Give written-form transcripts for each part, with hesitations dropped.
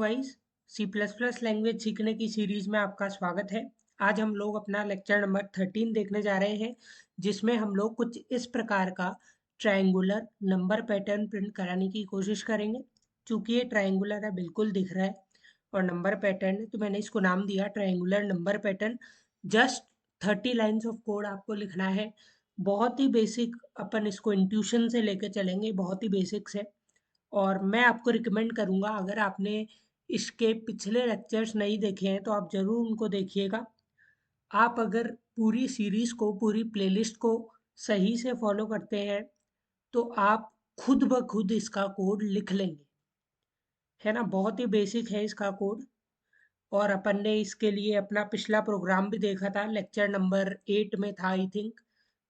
Guys, C plus plus language सीखने की series में आपका स्वागत है। आज हम लोग अपना लेक्चर नंबर 13 देखने जा रहे हैं, जिसमें हम लोग कुछ इस प्रकार का ट्रायंगुलर नंबर पैटर्न प्रिंट कराने की कोशिश करेंगे। चूंकि ये ट्रायंगुलर है, बिल्कुल दिख रहा है, और नंबर पैटर्न है, तो मैंने इसको नाम दिया triangular number pattern. Just 30 lines of code आपको लिखना है। बहुत ही बेसिक, अपन इसको इंट्यूशन से लेके चलेंगे, बहुत ही बेसिक्स है। और मैं आपको रिकमेंड करूँगा, अगर आपने इसके पिछले लेक्चर्स नहीं देखे हैं तो आप ज़रूर उनको देखिएगा। आप अगर पूरी सीरीज़ को, पूरी प्लेलिस्ट को सही से फॉलो करते हैं तो आप खुद ब खुद इसका कोड लिख लेंगे। है ना, बहुत ही बेसिक है इसका कोड। और अपन ने इसके लिए अपना पिछला प्रोग्राम भी देखा था, लेक्चर नंबर 8 में था आई थिंक।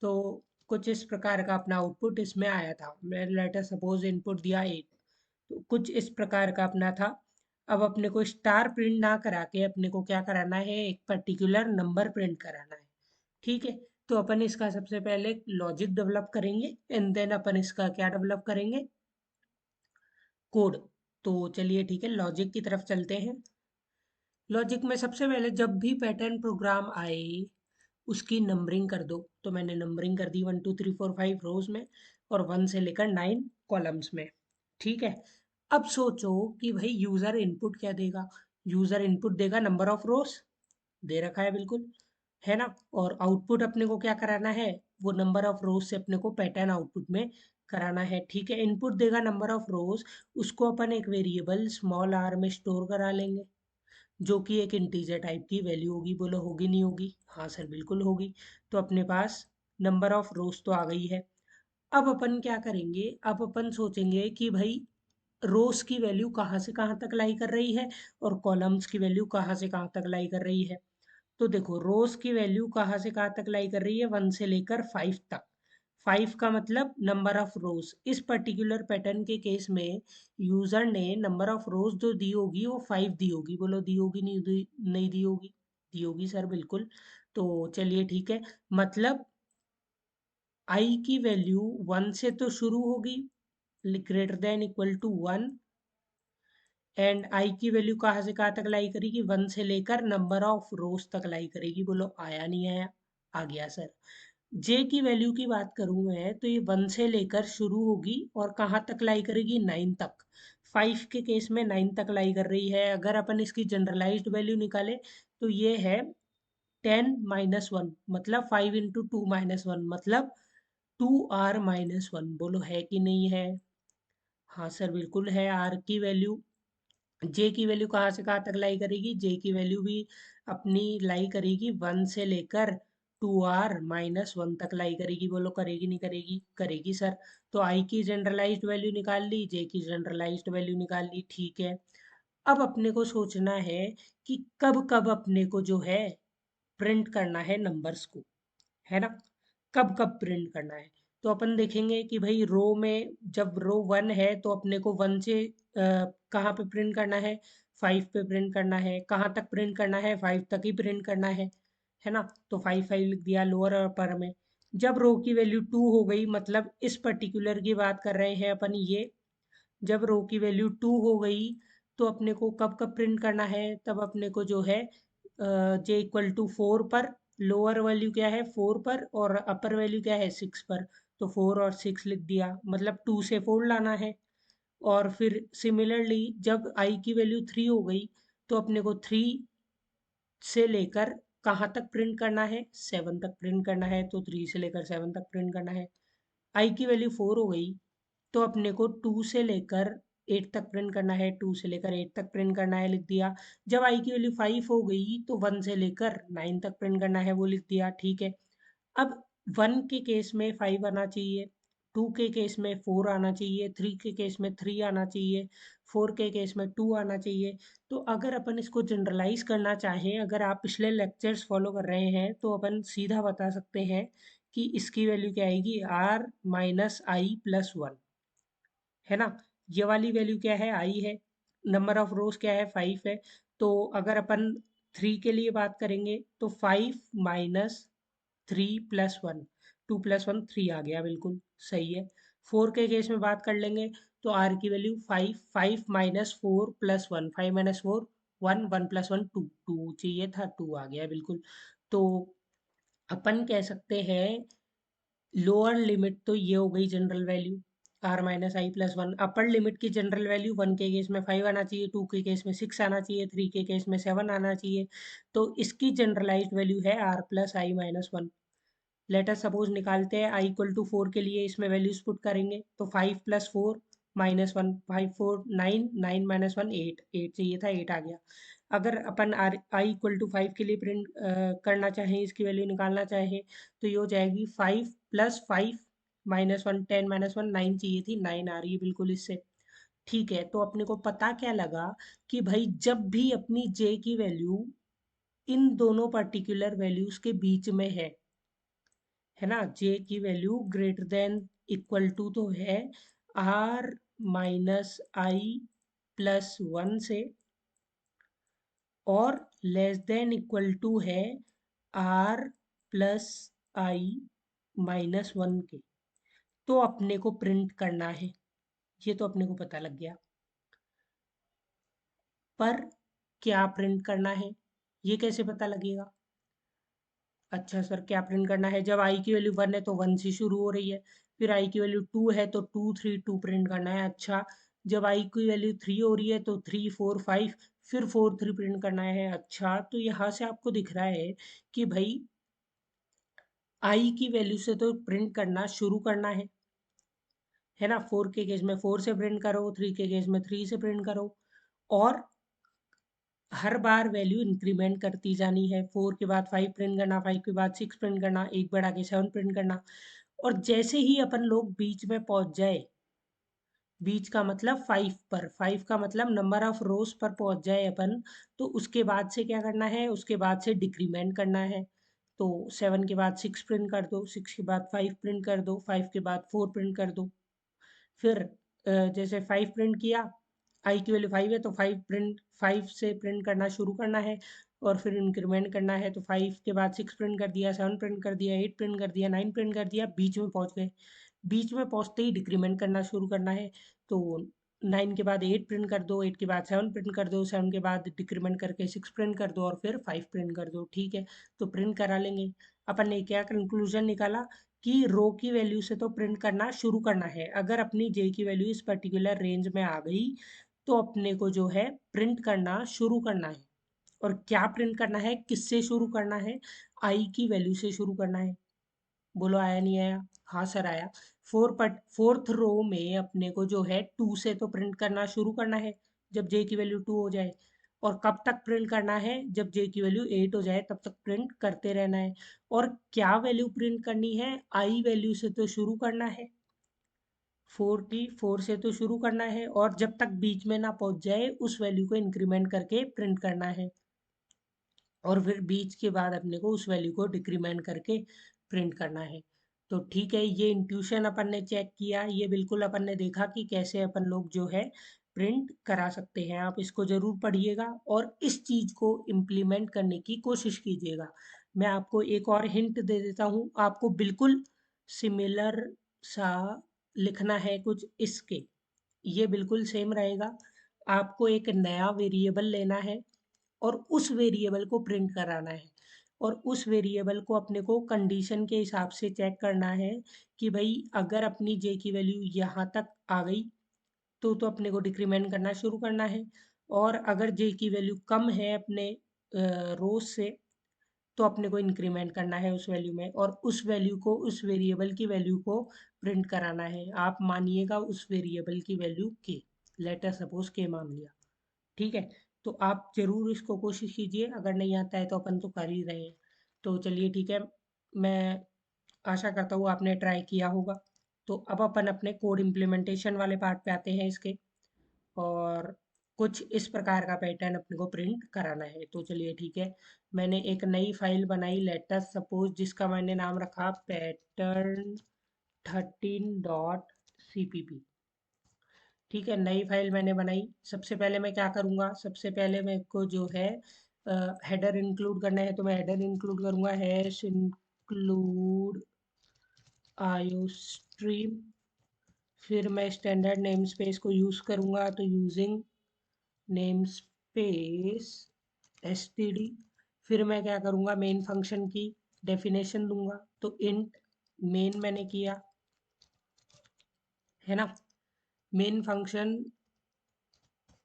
तो कुछ इस प्रकार का अपना आउटपुट इसमें आया था। मैं लेटर सपोज इनपुट दिया 8, तो कुछ इस प्रकार का अपना था। अब अपने को स्टार प्रिंट ना करा के अपने को क्या कराना है, एक पर्टिकुलर नंबर प्रिंट कराना है। ठीक है, तो अपन इसका सबसे पहले लॉजिक डेवलप करेंगे एंड देन अपन इसका क्या डेवलप करेंगे, कोड। तो चलिए ठीक है, लॉजिक की तरफ चलते हैं। लॉजिक में सबसे पहले जब भी पैटर्न प्रोग्राम आए उसकी नंबरिंग कर दो। तो मैंने नंबरिंग कर दी 1 2 3 4 5 रोज में, और 1 से लेकर 9 कॉलम्स में। ठीक है, अब सोचो कि भाई यूजर इनपुट क्या देगा। यूजर इनपुट देगा नंबर ऑफ रोज, दे रखा है बिल्कुल, है ना। और आउटपुट अपने को क्या कराना है, वो नंबर ऑफ रोज से अपने को पैटर्न आउटपुट में कराना है। ठीक है, इनपुट देगा नंबर ऑफ रोज, उसको अपन एक वेरिएबल स्मॉल आर में स्टोर करा लेंगे, जो कि एक इंटीजर टाइप की वैल्यू होगी। बोलो होगी नहीं होगी? हाँ सर, बिल्कुल होगी। तो अपने पास नंबर ऑफ रोज तो आ गई है। अब अपन क्या करेंगे, अब अपन सोचेंगे कि भाई रोज की वैल्यू कहाँ से कहाँ तक लाई कर रही है और कॉलम्स की वैल्यू कहाँ से कहाँ तक लाई कर रही है। तो देखो, रोज की वैल्यू कहाँ से कहाँ तक लाई कर रही है, 1 से लेकर 5 तक। 5 का मतलब नंबर ऑफ रोज। इस पर्टिकुलर पैटर्न के केस में यूजर ने नंबर ऑफ रोज जो दी होगी वो 5 दी होगी। बोलो दी होगी नहीं दी? नहीं दी होगी? दी होगी सर, बिल्कुल। तो चलिए ठीक है, मतलब आई की वैल्यू 1 से तो शुरू होगी, greater than equal to 1, and I की वैल्यू कहाँ से कहाँ तक लाई करेगी, 1 से लेकर नंबर ऑफ रोज तक लाई करेगी। बोलो आया नहीं आया? आ गया सर। जे की वैल्यू की बात करूं मैं, तो ये 1 से लेकर शुरू होगी और कहाँ तक लाई करेगी, 9 तक। 5 के केस में 9 तक लाई कर रही है। अगर अपन इसकी जनरलाइज्ड वैल्यू निकाले तो ये है 10 - 1, मतलब 5 इंटू 2 - 1, मतलब 2r - 1। बोलो है कि नहीं है? हाँ सर, बिल्कुल है। आर की वैल्यू, जे की वैल्यू कहाँ से कहाँ तक लाई करेगी, जे की वैल्यू भी अपनी लाई करेगी 1 से लेकर 2r - 1 तक लाई करेगी। बोलो करेगी नहीं करेगी? करेगी सर। तो आई की जनरलाइज्ड वैल्यू निकाल ली, जे की जनरलाइज्ड वैल्यू निकाल ली। ठीक है, अब अपने को सोचना है कि कब कब अपने को जो है प्रिंट करना है नंबर्स को, है ना। कब कब प्रिंट करना है, तो अपन देखेंगे कि भाई रो में जब रो 1 है तो अपने को 1 से कहाँ पे प्रिंट करना है, 5 पे प्रिंट करना है। कहाँ तक प्रिंट करना है, 5 तक ही प्रिंट करना है ना। तो 5 5 लिख दिया लोअर और अपर में। जब रो की वैल्यू 2 हो गई, मतलब इस पर्टिकुलर की बात कर रहे हैं अपन ये, जब रो की वैल्यू 2 हो गई तो अपने को कब कब प्रिंट करना है, तब अपने को जो है जे इक्वल टू 4 पर, लोअर वैल्यू क्या है 4 पर और अपर वैल्यू क्या है 6 पर। तो 4 और 6 लिख दिया, मतलब 2 से 4 लाना है। और फिर सिमिलरली जब आई की वैल्यू 3 हो गई तो अपने को 3 से लेकर कहाँ तक प्रिंट करना है, 7 तक प्रिंट करना है। तो 3 से लेकर 7 तक प्रिंट करना है। आई की वैल्यू 4 हो गई तो अपने को 2 से लेकर 8 तक प्रिंट करना है, 2 से लेकर 8 तक प्रिंट करना है, लिख दिया। जब आई की वैल्यू 5 हो गई तो 1 से लेकर 9 तक प्रिंट करना है, वो लिख दिया। ठीक है, अब 1 के केस में 5 आना चाहिए, 2 के केस में 4 आना चाहिए, 3 के केस में 3 आना चाहिए, 4 के केस में 2 आना चाहिए। तो अगर अपन इसको जनरलाइज करना चाहें, अगर आप पिछले लेक्चर्स फॉलो कर रहे हैं तो अपन सीधा बता सकते हैं कि इसकी वैल्यू क्या आएगी, r - i+1, है ना। ये वाली वैल्यू क्या है, आई है। नंबर ऑफ रोज क्या है, 5 है। तो अगर अपन 3 के लिए बात करेंगे तो 5 - 3+1, 2+1 3 आ गया, बिल्कुल सही है। 4 के केस में बात कर लेंगे तो आर की value 5, 5 minus 4 plus 1, 5 minus 4 1, 1 plus 1 2, 2 चाहिए था, 2 आ गया बिल्कुल। तो अपन कह सकते हैं लोअर लिमिट तो ये हो गई general value R minus I plus one. Upper limit की जनरल वैल्यू 1 के केस में 5 आना चाहिए, 2 के केस में 6 आना चाहिए, 3 के केस में 7 आना चाहिए। तो इसकी जनरलाइज्ड वैल्यू है R plus I minus one. Let us suppose निकालते हैं आई इक्वल टू 4 के लिए, इसमें वैल्यूज पुट करेंगे तो 5 plus 4 minus one, 5 4 9, 9 minus one 8, 8 चाहिए था, 8 आ गया। अगर अपन आर आई इक्वल टू 5 के लिए प्रिंट करना चाहें, इसकी वैल्यू निकालना चाहें, तो ये हो जाएगी 5 plus 5 minus one, 10 minus one 9 चाहिए थी, 9 आ रही है बिल्कुल इससे। ठीक है, तो अपने को पता क्या लगा कि भाई जब भी अपनी जे की वैल्यू इन दोनों पर्टिकुलर वैल्यूज के बीच में है ना, जे की value greater than equal to तो है R minus I plus one से, और लेस देन इक्वल टू है R plus I minus one के, तो अपने को प्रिंट करना है। ये तो अपने को पता लग गया, पर क्या प्रिंट करना है ये कैसे पता लगेगा? अच्छा सर, क्या प्रिंट करना है? जब आई की वैल्यू 1 है तो 1 से शुरू हो रही है, फिर आई की वैल्यू 2 है तो 2 3 2 प्रिंट करना है। अच्छा, जब आई की वैल्यू 3 हो रही है तो 3 4 5, फिर 4 3 प्रिंट करना है। अच्छा, तो यहाँ से आपको दिख रहा है कि भाई आई की वैल्यू से तो प्रिंट करना शुरू करना है ना। 4 के केस में 4 से प्रिंट करो, 3 के केस में 3 से प्रिंट करो, और हर बार वैल्यू इंक्रीमेंट करती जानी है। 4 के बाद 5 प्रिंट करना, 5 के बाद 6 प्रिंट करना, एक बढ़ा के 7 प्रिंट करना। और जैसे ही अपन लोग बीच में पहुंच जाए, बीच का मतलब 5 पर, 5 का मतलब नंबर ऑफ रोज पर पहुंच जाए अपन, तो उसके बाद से क्या करना है, उसके बाद से डिक्रीमेंट करना है। तो 7 के बाद 6 प्रिंट कर दो, 6 के बाद 5 प्रिंट कर दो, 5 के बाद 4 प्रिंट कर दो। फिर जैसे 5 प्रिंट किया, आई की वैल्यू 5 है तो 5 से प्रिंट करना शुरू करना है, और फिर इंक्रीमेंट करना है। तो 5 के बाद 6 प्रिंट कर दिया, 7 प्रिंट कर दिया, 8 प्रिंट कर दिया, 9 प्रिंट कर दिया, बीच में पहुंच गए। बीच में पहुंचते ही डिक्रीमेंट करना शुरू करना है। तो 9 के बाद 8 प्रिंट कर दो, 8 के बाद 7 प्रिंट कर दो, 7 के बाद डिक्रीमेंट करके 6 प्रिंट कर दो, और फिर 5 प्रिंट कर दो। ठीक है, तो प्रिंट करा लेंगे। अपन ने क्या कंक्लूजन निकाला कि रो की वैल्यू से तो प्रिंट करना शुरू करना है। अगर अपनी जे की वैल्यू इस पर्टिकुलर रेंज में आ गई, तो अपने को जो है प्रिंट करना शुरू करना है। और क्या प्रिंट करना है, किससे शुरू करना है? आई की वैल्यू से शुरू करना है। बोलो आया नहीं आया? हाँ सर आया। फोर्थ रो में अपने को जो है 2 से तो प्रिंट करना शुरू करना है, जब जे की वैल्यू 2 हो जाए। और कब तक प्रिंट करना है? जब जे की वैल्यू 8 हो जाए तब तक प्रिंट करते रहना है। और क्या वैल्यू प्रिंट करनी है? आई वैल्यू से तो शुरू करना है, 44 से तो शुरू करना है, और जब तक बीच में ना पहुंच जाए उस वैल्यू को इंक्रीमेंट करके प्रिंट करना है। और फिर बीच के बाद अपने को उस वैल्यू को डिक्रीमेंट करके प्रिंट करना है। तो ठीक है, ये इंट्यूशन अपन ने चेक किया, ये बिल्कुल अपन ने देखा कि कैसे अपन लोग जो है प्रिंट करा सकते हैं। आप इसको ज़रूर पढ़िएगा और इस चीज़ को इम्प्लीमेंट करने की कोशिश कीजिएगा। मैं आपको एक और हिंट दे देता हूँ, आपको बिल्कुल सिमिलर सा लिखना है कुछ इसके, ये बिल्कुल सेम रहेगा। आपको एक नया वेरिएबल लेना है और उस वेरिएबल को प्रिंट कराना है, और उस वेरिएबल को अपने को कंडीशन के हिसाब से चेक करना है कि भाई अगर अपनी जे की वैल्यू यहाँ तक आ गई तो अपने को डिक्रीमेंट करना शुरू करना है, और अगर जे की वैल्यू कम है अपने रोज से, तो अपने को इंक्रीमेंट करना है उस वैल्यू में, और उस वैल्यू को, उस वेरिएबल की वैल्यू को प्रिंट कराना है। आप मानिएगा उस वेरिएबल की वैल्यू के, लेटर सपोज के मान लिया। ठीक है, तो आप ज़रूर इसको कोशिश कीजिए, अगर नहीं आता है तो अपन तो कर ही रहे हैं। तो चलिए ठीक है, मैं आशा करता हूँ आपने ट्राई किया होगा। तो अब अपन अपने कोड इम्प्लीमेंटेशन वाले पार्ट पे आते हैं इसके, और कुछ इस प्रकार का पैटर्न अपने को प्रिंट कराना है। तो चलिए ठीक है, मैंने एक नई फाइल बनाई, लेटर सपोज, जिसका मैंने नाम रखा पैटर्न 13.cpp। ठीक है, नई फाइल मैंने बनाई। सबसे पहले मैं क्या करूँगा, सबसे पहले मेरे को जो है हेडर इंक्लूड करना है, तो मैं हेडर इंक्लूड करूँगा, हैश इंक्लूड आयोस्ट्रीम फिर मैं स्टैंडर्ड नेम स्पेस को यूज़ करूँगा, तो यूजिंग नेम स्पेस std। फिर मैं क्या करूँगा, मेन फंक्शन की डेफिनेशन दूंगा, तो इंट मेन मैंने किया, है ना। मेन फंक्शन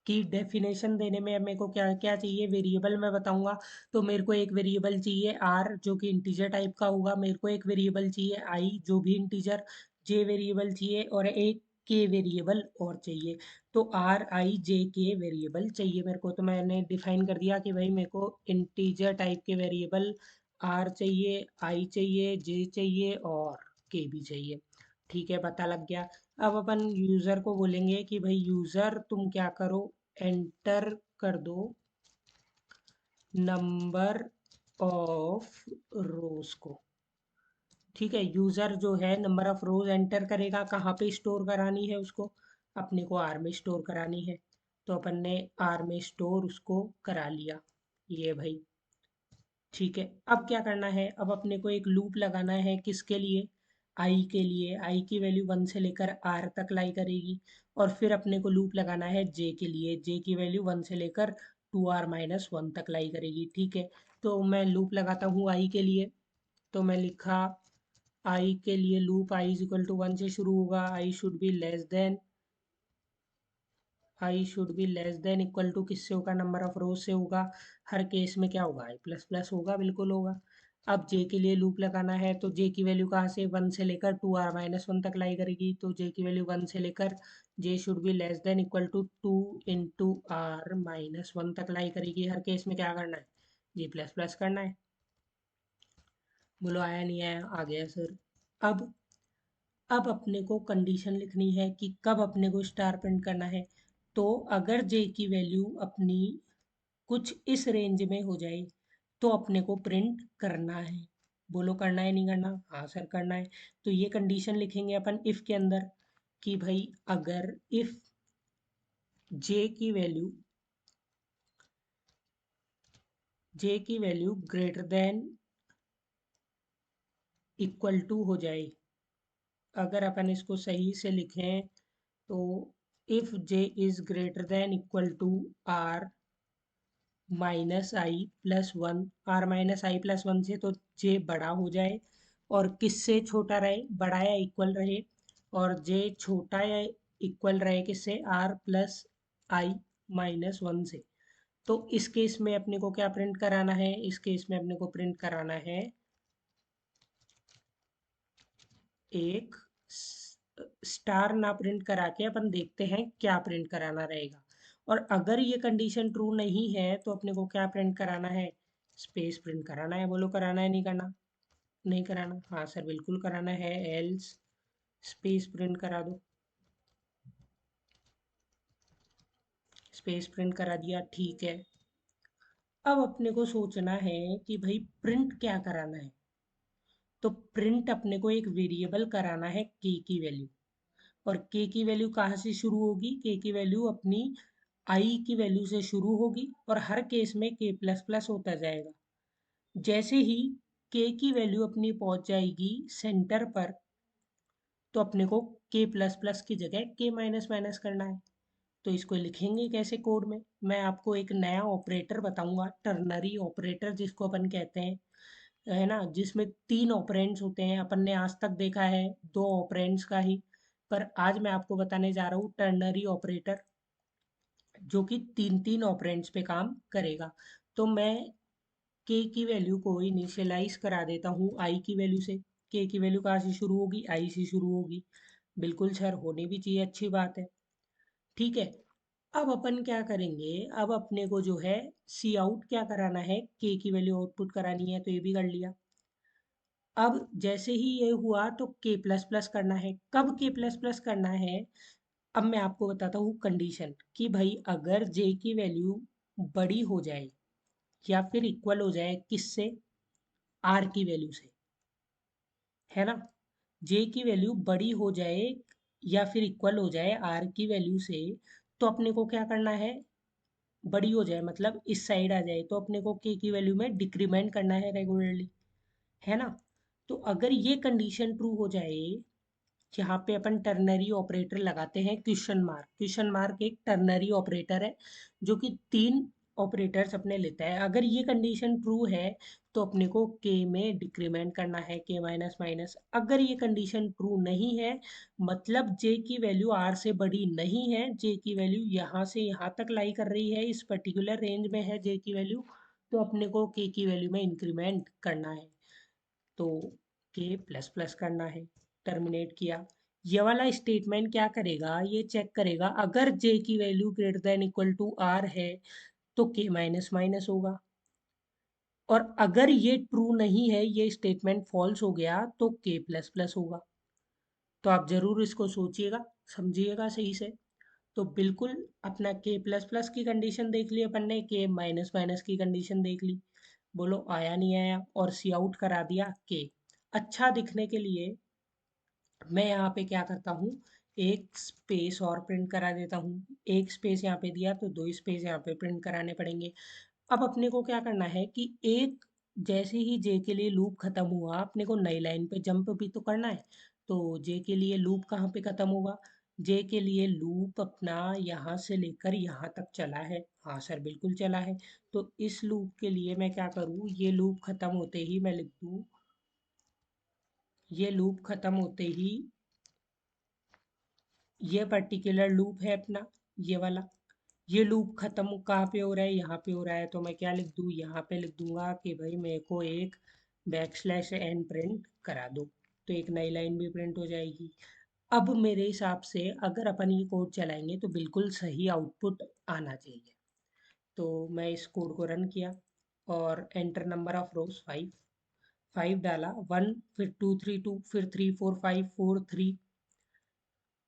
की डेफिनेशन देने में अब मेरे को क्या क्या चाहिए, वेरिएबल मैं बताऊंगा। तो मेरे को एक वेरिएबल चाहिए आर जो कि इंटीजर टाइप का होगा, मेरे को एक वेरिएबल चाहिए आई जो भी इंटीजर, जे वेरिएबल चाहिए, और एक के वेरिएबल और चाहिए। तो आर आई जे के वेरिएबल चाहिए मेरे को। तो मैंने डिफाइन कर दिया कि भाई मेरे को इंटीजर टाइप के वेरिएबल आर चाहिए, आई चाहिए, जे चाहिए और के भी चाहिए। ठीक है, पता लग गया। अब अपन यूज़र को बोलेंगे कि भाई यूज़र तुम क्या करो, एंटर कर दो नंबर ऑफ रोज को। ठीक है, यूज़र जो है नंबर ऑफ रोज एंटर करेगा, कहाँ पे स्टोर करानी है उसको, अपने को आर में स्टोर करानी है। तो अपन ने आर में स्टोर उसको करा लिया, ये भाई। ठीक है, अब क्या करना है, अब अपने को एक लूप लगाना है, किसके लिए, आई के लिए। आई की वैल्यू 1 से लेकर आर तक लाई करेगी। और फिर अपने को लूप लगाना है जे के लिए, जे की वैल्यू 1 से लेकर 2r-1 तक लाई करेगी। ठीक है, तो मैं लूप लगाता हूँ आई के लिए। तो मैं लिखा आई के लिए loop, I is equal to 1 से शुरू होगा, I should be less than equal to किससे होगा, नंबर ऑफ रोज से होगा। हर केस में क्या होगा, आई प्लस प्लस होगा, बिल्कुल होगा। अब जे के लिए लूप लगाना है, तो जे की वैल्यू कहाँ से, 1 से लेकर 2r-1 तक लाई करेगी। तो जे की वैल्यू 1 से लेकर j should be less than equal to 2 into r-1 तक लाई करेगी। हर केस में क्या करना है, जी प्लस प्लस करना है। बोलो आया नहीं आया, आ गया सर। अब अब अपने को कंडीशन लिखनी है कि कब अपने को स्टार प्रिंट करना है। तो अगर जे की वैल्यू अपनी कुछ इस रेंज में हो जाए तो अपने को प्रिंट करना है। बोलो करना है नहीं करना, हाँ सर करना है। तो ये कंडीशन लिखेंगे अपन इफ के अंदर कि भाई अगर इफ जे की value greater than equal to हो जाए। अगर अपन इसको सही से लिखें तो if J is greater than equal to R minus I plus one, R minus I plus one से तो जे बड़ा हो जाए, और किससे छोटा रहे, बड़ा या इक्वल रहे, और जे छोटा या इक्वल रहे किससे, R plus I minus one से। तो इस केस में अपने को क्या प्रिंट कराना है, इस केस में अपने को प्रिंट कराना है एक स्टार ना प्रिंट करा के अपन देखते हैं क्या प्रिंट कराना रहेगा। और अगर ये कंडीशन ट्रू नहीं है तो अपने को क्या प्रिंट कराना है, स्पेस प्रिंट कराना है। बोलो कराना है नहीं करना, नहीं कराना, हाँ सर बिल्कुल कराना है, एल्स स्पेस प्रिंट करा दो। स्पेस प्रिंट करा दिया, ठीक है। अब अपने को सोचना है कि भाई प्रिंट क्या कराना है। तो प्रिंट अपने को एक वेरिएबल कराना है के की वैल्यू। और के की वैल्यू कहाँ से शुरू होगी, के की वैल्यू अपनी आई की वैल्यू से शुरू होगी, और हर केस में के प्लस प्लस होता जाएगा। जैसे ही के की वैल्यू अपनी पहुंच जाएगी सेंटर पर, तो अपने को के प्लस प्लस की जगह के माइनस माइनस करना है। तो इसको लिखेंगे कैसे कोड में, मैं आपको एक नया ऑपरेटर बताऊंगा, टर्नरी ऑपरेटर जिसको अपन कहते हैं, है ना, जिसमें 3 ऑपरेंड्स होते हैं। अपन ने आज तक देखा है 2 ऑपरेंड्स का ही, पर आज मैं आपको बताने जा रहा हूँ टर्नरी ऑपरेटर जो कि 3 ऑपरेंड्स पे काम करेगा। तो मैं के की वैल्यू को इनिशियलाइज करा देता हूँ आई की वैल्यू से। के की वैल्यू कहाँ से शुरू होगी, आई से शुरू होगी, बिल्कुल सर होनी भी चाहिए, अच्छी बात है। ठीक है, अब अपन क्या करेंगे, अब अपने को जो है सी आउट क्या कराना है, के की वैल्यू आउटपुट करानी है, तो ये भी कर लिया। अब जैसे ही ये हुआ तो के प्लस प्लस करना है, कब के प्लस प्लस करना है, अब मैं आपको बताता हूँ कंडीशन कि भाई अगर जे की वैल्यू बड़ी हो जाए या फिर इक्वल हो जाए किससे, आर की वैल्यू से, है ना। जे की वैल्यू बड़ी हो जाए या फिर इक्वल हो जाए आर की वैल्यू से, तो अपने को क्या करना है, बड़ी हो जाए मतलब इस साइड आ जाए, तो अपने को के की वैल्यू में डिक्रीमेंट करना है रेगुलरली, है ना। तो अगर ये कंडीशन ट्रू हो जाए यहाँ पे अपन टर्नरी ऑपरेटर लगाते हैं क्वेश्चन मार्क। क्वेश्चन मार्क एक टर्नरी ऑपरेटर है जो कि 3 ऑपरेटर्स अपने लेता है। अगर ये कंडीशन ट्रू है तो अपने को के में डिक्रीमेंट करना है, के माइनस माइनस। अगर ये कंडीशन ट्रू नहीं है, मतलब जे की वैल्यू आर से बड़ी नहीं है, जे की वैल्यू यहाँ से यहाँ तक लाई कर रही है, इस पर्टिकुलर रेंज में है जे की वैल्यू, तो अपने को के की वैल्यू में इंक्रीमेंट करना है। तो के प्लस प्लस करना है। टर्मिनेट किया। ये वाला स्टेटमेंट क्या करेगा, ये चेक करेगा अगर जे की value greater than equal to R है तो के माइनस माइनस होगा, और अगर ये ट्रू नहीं है, ये स्टेटमेंट फॉल्स हो गया, तो के प्लस प्लस होगा। तो आप जरूर इसको सोचिएगा, समझिएगा सही से। तो बिल्कुल अपना के प्लस प्लस की कंडीशन देख ली अपन ने, के माइनस माइनस की कंडीशन देख ली। बोलो आया नहीं आया, और सी आउट करा दिया के। अच्छा दिखने के लिए मैं यहाँ पे क्या करता हूँ, एक स्पेस और प्रिंट करा देता हूँ। एक स्पेस यहाँ पे दिया तो 2 स्पेस यहाँ पे प्रिंट कराने पड़ेंगे। अब अपने को क्या करना है कि एक, जैसे ही जे के लिए लूप खत्म हुआ, अपने को नई लाइन पे जंप भी तो करना है। तो जे के लिए लूप कहाँ पे खत्म होगा, जे के लिए लूप अपना यहाँ से लेकर यहाँ तक चला है। हाँ सर बिल्कुल चला है। तो इस लूप के लिए मैं क्या करूँ, ये लूप खत्म होते ही मैं लिख दूँ, ये लूप खत्म होते ही, ये पर्टिकुलर लूप है अपना, ये वाला, ये लूप खत्म कहाँ पे हो रहा है, यहाँ पे हो रहा है। तो मैं क्या लिख दूँ, यहाँ पे लिख दूंगा कि भाई मेरे को एक बैक स्लैश एन प्रिंट करा दो। तो एक नई लाइन भी प्रिंट हो जाएगी। अब मेरे हिसाब से अगर अपन ये कोड चलाएंगे तो बिल्कुल सही आउटपुट आना चाहिए। तो मैं इस कोड को रन किया और एंटर नंबर ऑफ रोज 5, 5 डाला, 1, फिर 2 3 2, फिर 3 4 5 4 3।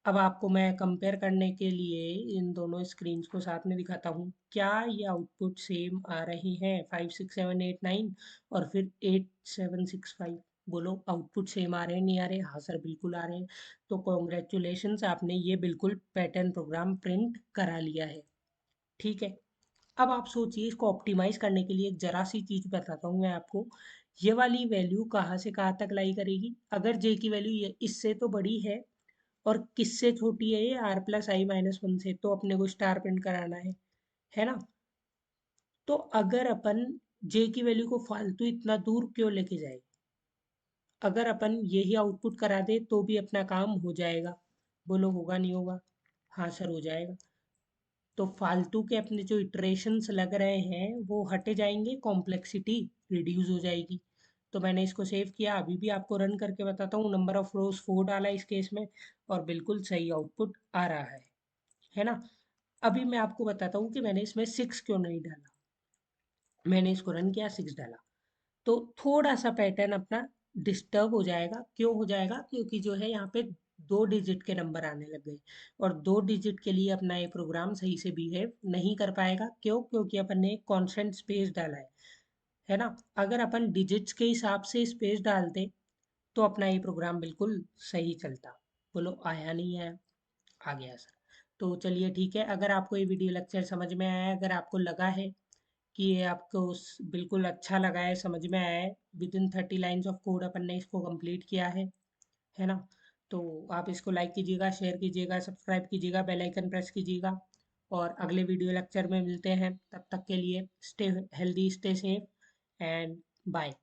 अब आपको मैं कंपेयर करने के लिए इन दोनों स्क्रीन्स को साथ में दिखाता हूँ, क्या ये आउटपुट सेम आ रहे हैं, 5 6 7 8 9 और फिर 8 7 6 5। बोलो आउटपुट सेम आ रहे हैं नहीं आ रहे? हाँ सर बिल्कुल आ रहे हैं। तो कॉन्ग्रेचुलेशंस, आपने ये बिल्कुल पैटर्न प्रोग्राम प्रिंट करा लिया है। ठीक है। अब आप सोचिए, इसको ऑप्टिमाइज करने के लिए एक जरा सी चीज बताता हूँ मैं आपको। ये वाली वैल्यू कहाँ से कहाँ तक लाई करेगी, अगर जे की वैल्यू इससे तो बड़ी है और किससे छोटी है, ये R plus I minus one से, तो अपने को स्टार प्रिंट कराना है ना। तो अगर अपन जे की वैल्यू को फालतू इतना दूर क्यों लेके जाए, अगर अपन यही आउटपुट करा दे तो भी अपना काम हो जाएगा। बोलो होगा नहीं होगा? हाँ सर हो जाएगा। तो फालतू के अपने जो इटरेशंस लग रहे हैं वो हटे जाएंगे, कॉम्प्लेक्सिटी रिड्यूस हो जाएगी। तो मैंने इसको सेव किया, अभी भी आपको रन करके बताता हूँ। नंबर ऑफ रोज 4 डाला इस केस में, और बिल्कुल सही आउटपुट आ रहा है ना। अभी मैं आपको बताता हूँ कि मैंने इसमें 6 क्यों नहीं डाला। मैंने इसको रन किया, 6 डाला, तो थोड़ा सा पैटर्न अपना डिस्टर्ब हो जाएगा। क्यों हो जाएगा, क्योंकि जो है यहाँ पे 2 डिजिट के नंबर आने लग गए, और 2 डिजिट के लिए अपना ये प्रोग्राम सही से बिहेव नहीं कर पाएगा। क्यों? क्योंकि अपन ने कॉन्स्टेंट स्पेस डाला है ना। अगर अपन डिजिट्स के हिसाब से स्पेस डालते तो अपना ये प्रोग्राम बिल्कुल सही चलता। बोलो आया नहीं आया? आ गया सर। तो चलिए ठीक है, अगर आपको ये वीडियो लेक्चर समझ में आया है, अगर आपको लगा है कि ये आपको बिल्कुल अच्छा लगा है, समझ में आया है, within 30 lines of code अपन ने इसको कंप्लीट किया है ना। तो आप इसको लाइक कीजिएगा, शेयर कीजिएगा, सब्सक्राइब कीजिएगा, बेल आइकन प्रेस कीजिएगा, और अगले वीडियो लेक्चर में मिलते हैं। तब तक के लिए stay healthy, stay safe, and bye.